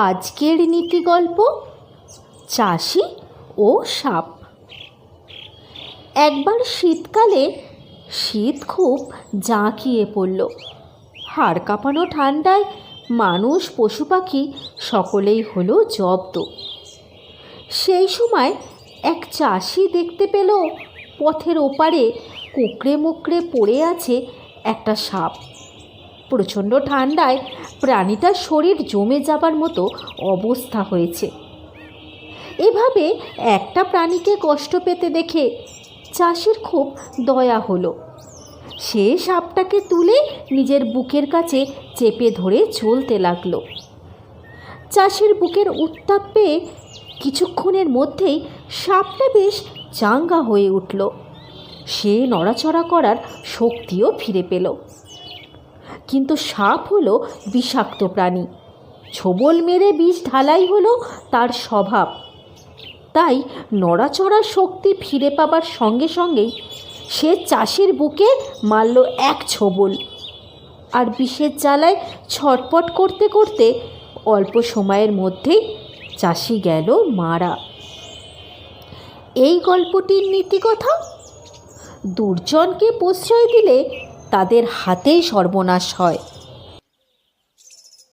আজকের নীতি গল্প চাষি ও সাপ। একবার শীতকালে শীত খুব জাঁকিয়ে পড়ল। হাড় কাঁপানো ঠান্ডায় মানুষ পশু পাখি সকলেই হলো জব্দ। সেই সময় এক চাষি দেখতে পেল পথের ওপারে কুঁকড়ে মুকড়ে পড়ে আছে একটা সাপ। প্রচণ্ড ঠান্ডায় প্রাণীটার শরীর জমে যাবার মতো অবস্থা হয়েছে। এভাবে একটা প্রাণীকে কষ্ট পেতে দেখে চাষির খুব দয়া হলো। সে সাপটাকে তুলে নিজের বুকের কাছে চেপে ধরে চলতে লাগলো। চাষির বুকের উত্তাপ পেয়ে কিছুক্ষণের মধ্যেই সাপটা বেশ চাঙ্গা হয়ে উঠল। সে নড়াচড়া করার শক্তিও ফিরে পেল। কিন্তু সাপ হলো বিষাক্ত প্রাণী, ছোবল মেরে বিষ ঢালাই হলো তার স্বভাব। তাই নড়াচড়ার শক্তি ফিরে পাবার সঙ্গে সঙ্গেই সে চাষির বুকে মারল এক ছোবল, আর বিষের জ্বালায় ছটপট করতে করতে অল্প সময়ের মধ্যেই চাষি গেল মারা। এই গল্পটির নীতিকথা: দুর্জনকে প্রশ্রয় দিলে তাদের হাতেই সর্বনাশ হয়।